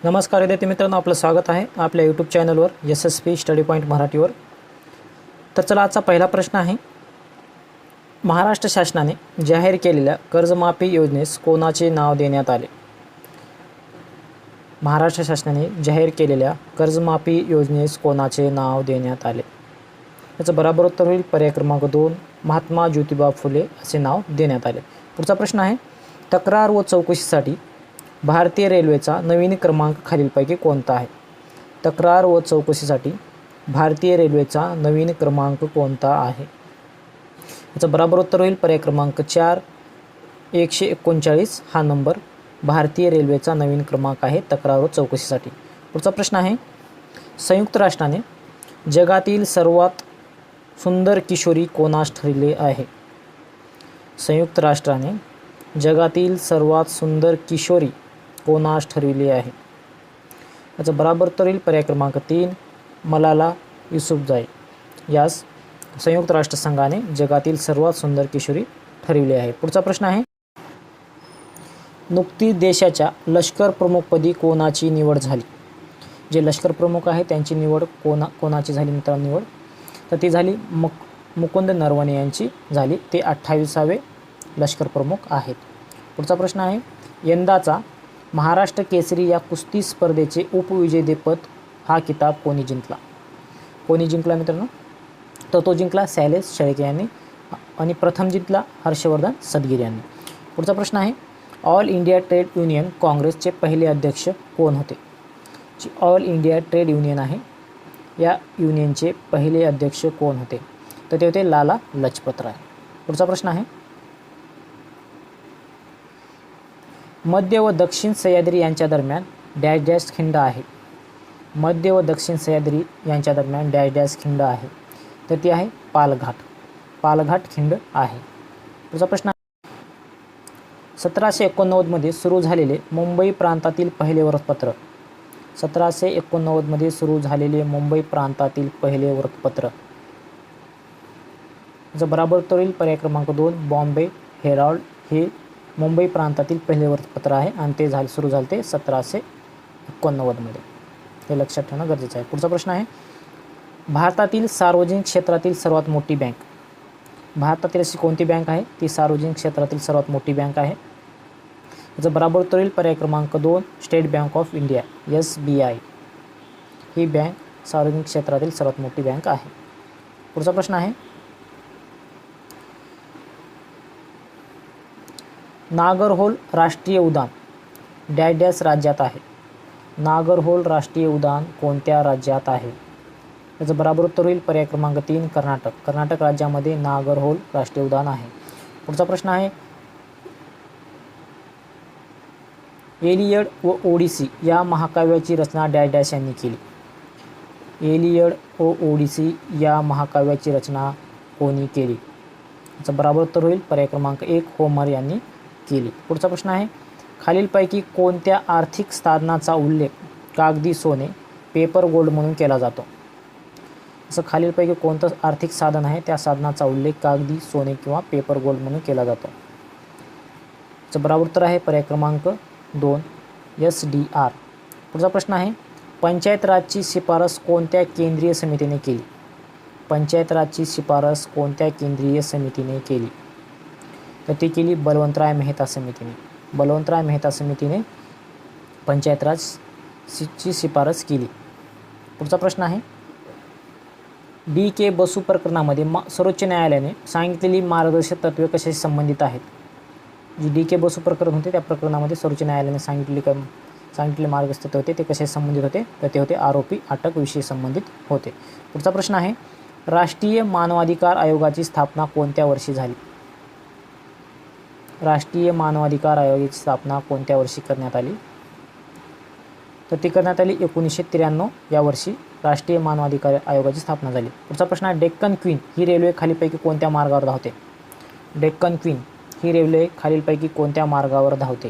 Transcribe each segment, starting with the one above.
नमस्कार विद्यार्थी मित्रांनो, आपलं स्वागत आहे आपल्या यूट्यूब चॅनलवर SSP स्टडी पॉईंट मराठीवर. तर चला, आजचा पहिला प्रश्न आहे. महाराष्ट्र शासनाने जाहीर केलेल्या कर्जमाफी योजनेस कोणाचे नाव देण्यात आले? महाराष्ट्र शासनाने जाहीर केलेल्या कर्जमाफी योजनेस कोणाचे नाव देण्यात आले? याचं बरोबर उत्तर होईल पर्याय क्रमांक 2, महात्मा ज्योतिबा फुले असे नाव देण्यात आले. पुढचा प्रश्न आहे. तक्रार व चौकशीसाठी भारतीय रेल्वेचा नवीन क्रमांक खालीलपैकी कोणता आहे? तक्रार व चौकशीसाठी भारतीय रेल्वेचा नवीन क्रमांक कोणता आहे? याचं बरोबर उत्तर होईल पर्याय क्रमांक 4, 139 हा नंबर भारतीय रेल्वेचा नवीन क्रमांक आहे तक्रार व चौकशीसाठी. पुढचा प्रश्न आहे. संयुक्त राष्ट्राने जगातील सर्वात सुंदर किशोरी कोणास ठरले आहे? संयुक्त राष्ट्राने जगातील सर्वात सुंदर किशोरी कोणास ठरविले आहे? याचं बरोबर उत्तर होईल पर्याय क्रमांक 3, मलाला युसुफजाई यास संयुक्त राष्ट्रसंघाने जगातील सर्वात सुंदर किशोरी ठरविले आहे. पुढचा प्रश्न आहे. नुकतीच देशाच्या लष्कर प्रमुखपदी कोणाची निवड झाली? जे लष्कर प्रमुख आहे त्यांची निवड कोणाची झाली मित्रांनो? निवड तर ती झाली मुकुंद नरवणे यांची झाली. ते 28वे लष्कर प्रमुख आहेत. पुढचा प्रश्न आहे. यंदाचा महाराष्ट्र केसरी या कुस्ती स्पर्धेचे उपविजेतेपद हा किताब कोणी जिंकला? कोणी जिंकला मित्रांनो? तर तो जिंकला शैलेश शेळके यांनी आणि प्रथम जिंकला हर्षवर्धन सदगीर यांनी. पुढचा प्रश्न आहे. ऑल इंडिया ट्रेड युनियन काँग्रेसचे पहिले अध्यक्ष कोण होते? जी ऑल इंडिया ट्रेड युनियन आहे या युनियनचे पहिले अध्यक्ष कोण होते? तर ते होते लाला लजपत राय. पुढचा प्रश्न आहे. मध्य व दक्षिण सह्याद्री यांच्या दरम्यान डॅश डॅश खिंड आहे. मध्य व दक्षिण सह्याद्री यांच्या दरम्यान डॅश डॅश खिंड आहे. तर ती आहे पालघाट. पालघाट खिंड आहे. पुढचा प्रश्न आहे. 1789 मध्ये सुरू झालेले मुंबई प्रांतातील पहिले वृत्तपत्र. 1789 मध्ये सुरू झालेले मुंबई प्रांतातील पहिले वृत्तपत्र. जर बरोबर उत्तर होईल पर्याय क्रमांक 2, बॉम्बे हेराल्ड हे मुंबई प्रांतातील पहिले वृत्तपत्र आहे आणि ते सुरू झाले ते 1789 मध्ये. हे लक्षात ठेवणं गरजेचं आहे. पुढचा प्रश्न आहे. भारतातील सार्वजनिक क्षेत्रातील सर्वात मोठी बँक. भारतातील अशी कोणती बँक आहे? ती सार्वजनिक क्षेत्रातील सर्वात मोठी बँक आहे. याचं बरोबर उत्तर होईल पर्याय क्रमांक 2, state bank of India SBI he bank सार्वजनिक क्षेत्रातील सर्वात मोठी बँक आहे. पुढचा प्रश्न आहे. नागरहोल राष्ट्रीय उद्यान डॅश डॅश राज्यात आहे. नागरहोल राष्ट्रीय उद्यान कोणत्या राज्यात आहे? याचं बरोबर उत्तर होईल पर्याय क्रमांक 3, कर्नाटक. कर्नाटक राज्यामध्ये नागरहोल राष्ट्रीय उद्यान आहे. पुढचा प्रश्न आहे. एलियड व ओडिसी या महाकाव्याची रचना डॅश डॅश यांनी केली. एलियड व ओडिसी या महाकाव्याची रचना कोणी केली? याचं बरोबर उत्तर होईल पर्याय क्रमांक 1, होमर यांनी केली. पुढचा प्रश्न आहे. खालीलपैकी कोणत्या आर्थिक साधनाचा उल्लेख कागदी सोने पेपर गोल्ड म्हणून केला जातो? असं खालीलपैकी कोणतं आर्थिक साधन आहे त्या साधनाचा उल्लेख कागदी सोने किंवा पेपर गोल्ड म्हणून केला जातो? याचं बरोबर उत्तर आहे पर्याय क्रमांक 2, SDR. पुढचा प्रश्न आहे. पंचायत राजची शिफारस कोणत्या केंद्रीय समितीने केली? पंचायत राजची शिफारस कोणत्या केंद्रीय समितीने केली? तर ती केली बलवंतराय मेहता समितीने. बलवंतराय मेहता समितीने पंचायत राजची शिफारस केली. पुढचा प्रश्न आहे. DK बसू प्रकरणामध्ये सर्वोच्च न्यायालयाने सांगितलेली मार्गदर्शक तत्त्वे कशाशी संबंधित आहेत? जी DK बसू प्रकरण होते त्या प्रकरणामध्ये सर्वोच्च न्यायालयाने सांगितलेले मार्गदर्शक तत्त्वे होते ते कशाशी संबंधित होते? तर ते होते आरोपी अटक विषयी संबंधित होते. पुढचा प्रश्न आहे. राष्ट्रीय मानवाधिकार आयोगाची स्थापना कोणत्या वर्षी झाली? राष्ट्रीय मानवाधिकार आयोगाची स्थापना कोणत्या वर्षी करण्यात आली? तर ती करण्यात आली 1993 या वर्षी राष्ट्रीय मानवाधिकार आयोगाची स्थापना झाली. पुढचा प्रश्न आहे. डेक्कन क्वीन ही रेल्वे खालीलपैकी कोणत्या मार्गावर धावते? डेक्कन क्वीन ही रेल्वे खालीलपैकी कोणत्या मार्गावर धावते?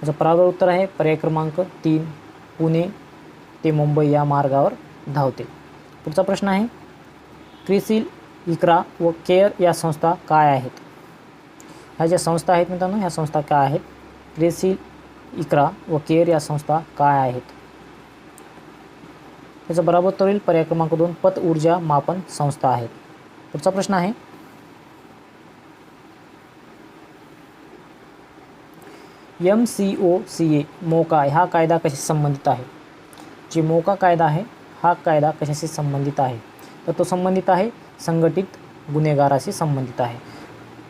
याचं बरोबर उत्तर आहे पर्याय क्रमांक 3, पुणे ते मुंबई या मार्गावर धावते. पुढचा प्रश्न आहे. क्रिसिल, इक्रा व केअर या संस्था काय आहेत? ह्या ज्या संस्था आहेत मित्रांनो ह्या संस्था काय आहेत? क्रिसिल, इक्रा व केअर या संस्था काय आहेत? त्याचं बरोबर उत्तर होईल पर्याय क्रमांक 2 पत ऊर्जा मापन संस्था आहेत. पुढचा प्रश्न आहे MCOCA मोका हा कायदा कशाशी संबंधित आहे? जे मोका कायदा आहे हा कायदा कशाशी संबंधित आहे? तर तो संबंधित आहे संघटित गुन्हेगाराशी संबंधित आहे.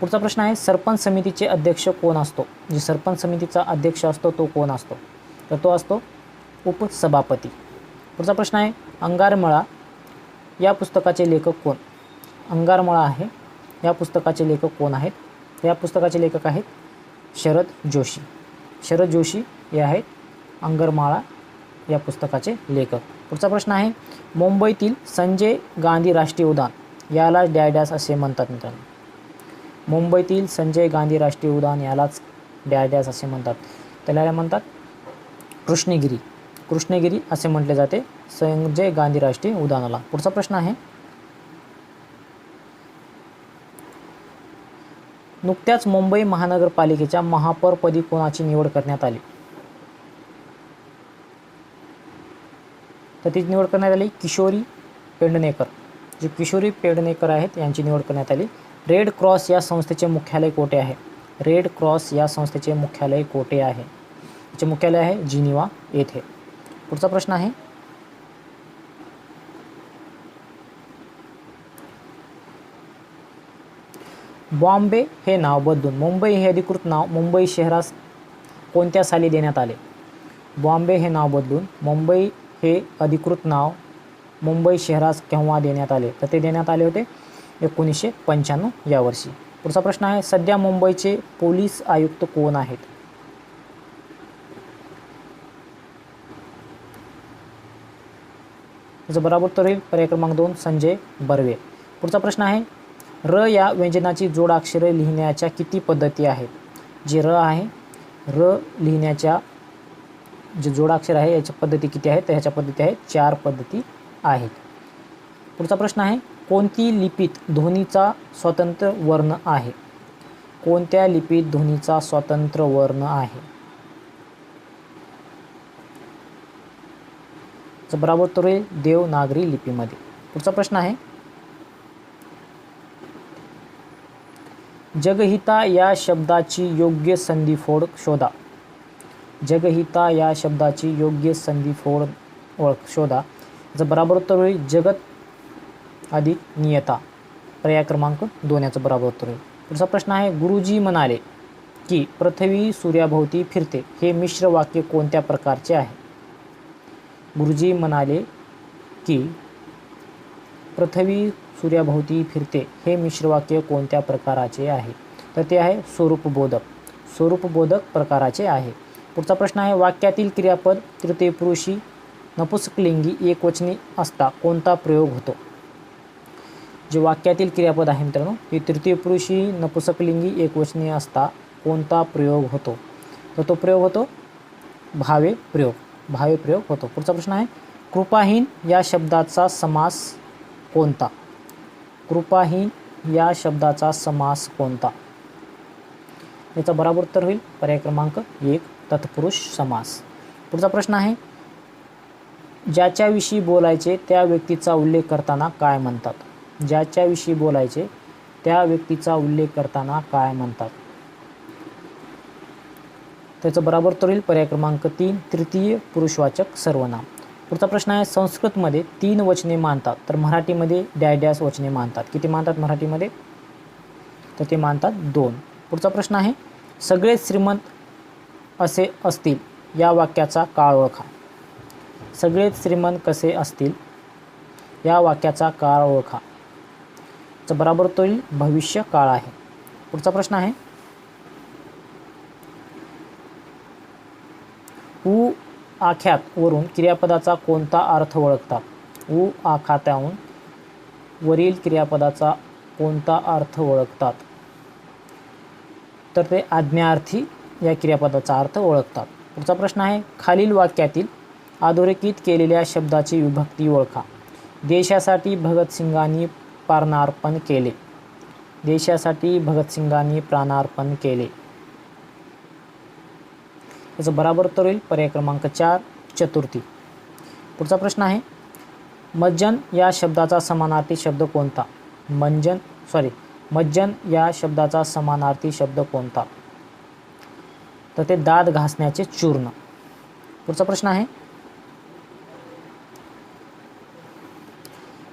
पुढचा प्रश्न आहे सरपंच समितीचे अध्यक्ष कोण असतो? जे सरपंच समितीचा अध्यक्ष असतो तो कोण असतो? तर तो असतो उपसभापती. पुढचा प्रश्न आहे अंगारमळा या पुस्तकाचे लेखक कोण? अंगारमळा आहे या पुस्तकाचे लेखक कोण आहेत? या पुस्तकाचे लेखक आहेत शरद जोशी. शरद जोशी हे आहेत अंगारमाळा या पुस्तकाचे लेखक. पुढचा प्रश्न आहे मुंबईतील संजय गांधी राष्ट्रीय उद्यान याला डॅश असे म्हणतात मित्रांनो. मुंबईतील संजय गांधी राष्ट्रीय उद्यान यालाच डॅश असे म्हणतात. त्याला म्हणतात कृष्णगिरी. कृष्णगिरी असे म्हटले जाते संजय गांधी राष्ट्रीय उद्यानाला. पुढचा प्रश्न आहे नुकत्याच मुंबई महानगरपालिकेच्या महापौरपदी कोणाची निवड करण्यात आली? तर ती निवड करण्यात आली किशोरी पेडणेकर. जे किशोरी पेडणेकर आहेत यांची निवड करण्यात आली. रेड क्रॉस या संस्थेचे मुख्यालय कोठे आहे? रेड क्रॉस या संस्थेचे मुख्यालय कोठे आहे? याचे मुख्यालय आहे जिनिव्हा येथे. पुढचा प्रश्न आहे बॉम्बे हे नाव बदलून मुंबई हे अधिकृत नाव मुंबई शहरास कोणत्या साली देण्यात आले? बॉम्बे हे नाव बदलून मुंबई हे अधिकृत नाव मुंबई शहरास केव्हा देण्यात आले? तर ते देण्यात आले होते 1995 या वर्षी. पुढचा प्रश्न आहे सध्या मुंबईचे पोलीस आयुक्त कोण आहेत? त्याचं बरोबर उत्तर होईल पर्याय क्रमांक 2 संजय बर्वे. पुढचा प्रश्न आहे र या व्यंजनाची जोडाक्षरे लिहिण्याच्या किती पद्धती आहेत? जे र आहे र लिहिण्याच्या जे जोडाक्षर आहे याच्या पद्धती किती आहेत? तर ह्याच्या पद्धती आहेत 4 पद्धती आहेत. पुढचा प्रश्न आहे कोणती लिपीत ध्वनीचा स्वतंत्र वर्ण आहे? कोणत्या लिपीत ध्वनीचा स्वतंत्र वर्ण आहे? बरोबर उत्तर आहे देवनागरी लिपीमध्ये. पुढचा प्रश्न आहे जगहिता या शब्दाची योग्य संधिफोड शोधा. जगहिता या शब्दाची योग्य संधिफोड ओळख शोधा. याचं बरोबर उत्तर होईल जगत अधिक नियता. पर्याय क्रमांक 2 याचं बरोबर उत्तर होईल. पुढचा प्रश्न आहे गुरुजी म्हणाले की पृथ्वी सूर्याभोवती फिरते हे मिश्र वाक्य कोणत्या प्रकारचे आहे? गुरुजी म्हणाले की पृथ्वी सूर्याभोवती फिरते हे मिश्र वाक्य कोणत्या प्रकाराचे आहे? तर ते आहे स्वरूपबोधक. स्वरूपबोधक प्रकाराचे आहे. पुढचा प्रश्न आहे वाक्यातील क्रियापद तृतीय पुरुषी नपुंसकलिंगी एकवचनी असता कोणता प्रयोग होतो? जे वाक्यातील क्रियापद आहे मित्रांनो हे तृतीय पुरुषी नपुंसकलिंगी एकवचनी असता कोणता प्रयोग होतो? तर तो प्रयोग होतो भावे प्रयोग. भावे प्रयोग होतो. पुढचा प्रश्न आहे कृपाहीन या शब्दाचा समास कोणता? कृपाहीन या शब्दाचा समास कोणता? याचा बरोबर उत्तर होईल पर्याय क्रमांक 1 तत्पुरुष समास. पुढचा प्रश्न आहे ज्याच्याविषयी बोलायचे त्या व्यक्तीचा उल्लेख करताना काय म्हणतात? ज्याच्याविषयी बोलायचे त्या व्यक्तीचा उल्लेख करताना काय म्हणतात? त्याचं बरोबर उत्तर होईल पर्याय क्रमांक 3 तृतीय पुरुषवाचक सर्वनाम. पुढचा प्रश्न आहे संस्कृतमध्ये 3 वचने मानतात तर मराठीमध्ये डॅश वचने मानतात. किती मानतात मराठीमध्ये? तर ते मानतात 2. पुढचा प्रश्न आहे सगळे श्रीमंत असे असतील या वाक्याचा काळ ओळखा. सगळेच श्रीमंत कसे असतील या वाक्याचा काळ ओळखा. याचं बरोबर उत्तर होईल भविष्य काळ आहे. पुढचा प्रश्न आहे उ आख्यात वरून क्रियापदाचा कोणता अर्थ ओळखतात? उ आखात्याहून वरील क्रियापदाचा कोणता अर्थ ओळखतात? तर ते आज्ञार्थी या क्रियापदाचा अर्थ ओळखतात. पुढचा प्रश्न आहे खालील वाक्यातील अधोरेखित केलेल्या शब्दाची विभक्ती ओळखा. देशासाठी भगतसिंगांनी प्राणार्पण केले. देशासाठी भगतसिंगांनी प्राणार्पण केले. त्याचं बराबर उत्तर होईल पर्याय क्रमांक 4 चतुर्थी. पुढचा प्रश्न आहे मज्जन या शब्दाचा समानार्थी शब्द कोणता? मज्जन या शब्दाचा समानार्थी शब्द कोणता? तर ते दात घासण्याचे चूर्ण. पुढचा प्रश्न आहे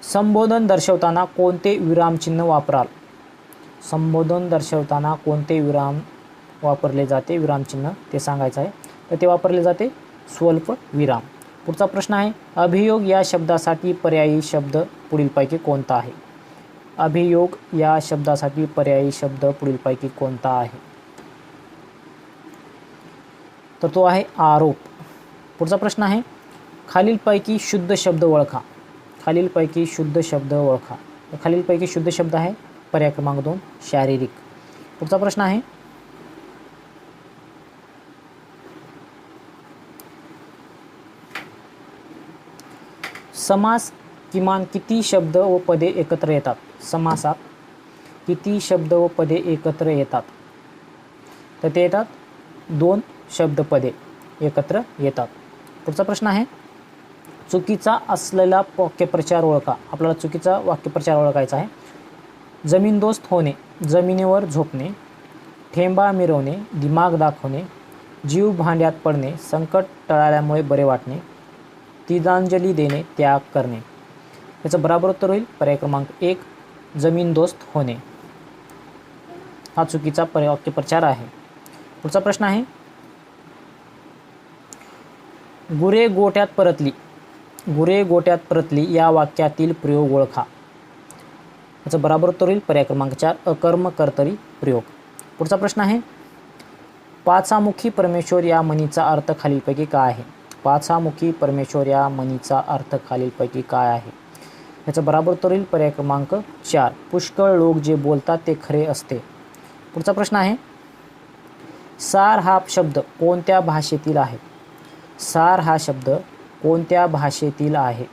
संबोधन दर्शवताना कोणते विरामचिन्ह वापराल? संबोधन दर्शवताना कोणते विराम वापरले जाते? विरामचिन्ह ते सांगायचं आहे. तर ते वापरले जाते स्वल्प विराम. पुढचा प्रश्न आहे अभियोग या शब्दासाठी पर्यायी शब्द पुढीलपैकी कोणता आहे? अभियोग या शब्दासाठी पर्यायी शब्द पुढीलपैकी कोणता आहे? तर तो आहे आरोप. पुढचा प्रश्न आहे खालीलपैकी शुद्ध शब्द ओळखा. खालीलपैकी शुद्ध शब्द ओळखा. खालीलपैकी शुद्ध शब्द आहे पर्याय क्रमांक 2 शारीरिक. पुढचा प्रश्न आहे समास किमान किती शब्द व पदे एकत्र येतात? समासात किती शब्द व पदे एकत्र येतात? तर ते येतात 2 शब्द पदे एकत्र येतात. पुढचा प्रश्न आहे चुकीचा असलेला वाक्यप्रचार ओळखा. आपल्याला चुकीचा वाक्यप्रचार ओळखायचा आहे. जमीनदोस्त होणे, जमिनीवर झोपणे, ठेंबा मिरवणे, दिमाग दाखवणे, जीव भांड्यात पडणे, संकट टळाल्यामुळे बरे वाटणे, तिलांजली देणे, त्याग करणे. याचं बराबर उत्तर होईल पर्याय क्रमांक 1 जमीनदोस्त होणे. हा चुकीचा वाक्यप्रचार आहे. पुढचा प्रश्न आहे गुरे गोट्यात परतली. गुरे गोट्यात परतली या वाक्यातील प्रयोग ओळखा. याचं बराबर उत्तर होईल पर्याय क्रमांक 4 अकर्म कर्तरी प्रयोग. पुढचा प्रश्न आहे पाचामुखी परमेश्वर या म्हणीचा अर्थ खालीलपैकी काय आहे? पाचामुखी परमेश्वर या म्हणीचा अर्थ खालीलपैकी काय आहे? याचं बराबर उत्तर होईल पर्याय क्रमांक 4 पुष्कळ लोक जे बोलतात ते खरे असते. पुढचा प्रश्न आहे सार हा शब्द कोणत्या भाषेतील आहे? सार हा शब्द कोणत्या भाषेतील आहे?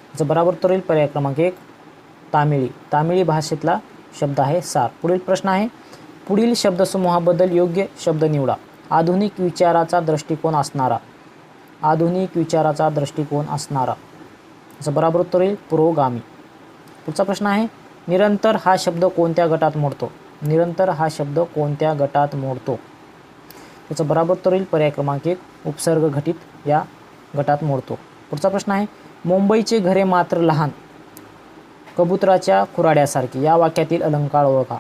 याचं बराबर उत्तर होईल पर्याय क्रमांक 1 तामिळी. तामिळी भाषेतला शब्द आहे सार. पुढील प्रश्न आहे पुढील शब्दसमूहाबद्दल योग्य शब्द निवडा. आधुनिक विचाराचा दृष्टिकोन असणारा. आधुनिक विचाराचा दृष्टिकोन असणारा. याचं बराबर उत्तर होईल पुरोगामी. पुढचा प्रश्न आहे निरंतर हा शब्द कोणत्या गटात मोडतो? निरंतर हा शब्द कोणत्या गटात मोडतो? याचं बराबर उत्तर होईल पर्याय क्रमांक 1 उपसर्ग घटित या गटात मोडतो. पुढचा प्रश्न आहे मुंबईचे घरे मात्र लहान कबुतराच्या खुराड्यासारखी या वाक्यातील अलंकार ओळखा.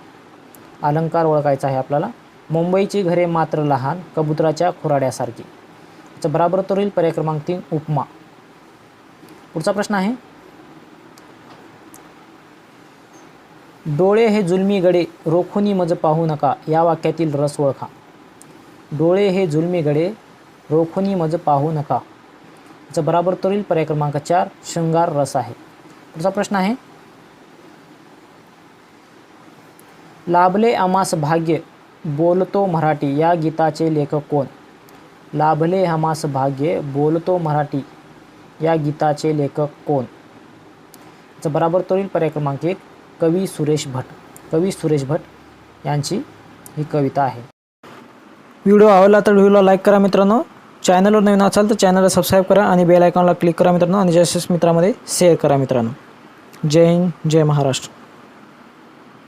अलंकार ओळखायचा आहे आपल्याला. मुंबईची घरे मात्र लहान कबुतराच्या खुराड्यासारखी. याचं बराबर उत्तर होईल पर्याय क्रमांक 3 उपमा. पुढचा प्रश्न आहे डोळे हे जुलमी गडे रोखुनी मज पाहू नका या वाक्यातील रस ओळखा. डोळे हे जुलमी गडे रोखुनी मज पाहू नका. याचं बराबर उत्तर होईल पर्याय क्रमांक 4 शृंगार रस आहे. पुढचा प्रश्न आहे लाभले आम्हास भाग्य बोलतो मराठी या गीताचे लेखक कोण? लाभले आम्हास भाग्य बोलतो मराठी या गीताचे लेखक कोण? याचं बराबर उत्तर होईल पर्याय क्रमांक 1 कवी सुरेश भट. कवी सुरेश भट यांची ही कविता आहे. व्हिडिओ आवडला तर व्हिडिओला लाईक करा मित्रांनो. चॅनलवर नवीन असाल तर चॅनलला सबस्क्राईब करा आणि बेल आयकॉनला क्लिक करा मित्रांनो आणि जास्तीत मित्रांमध्ये शेअर करा मित्रांनो. जय हिंद जय महाराष्ट्र.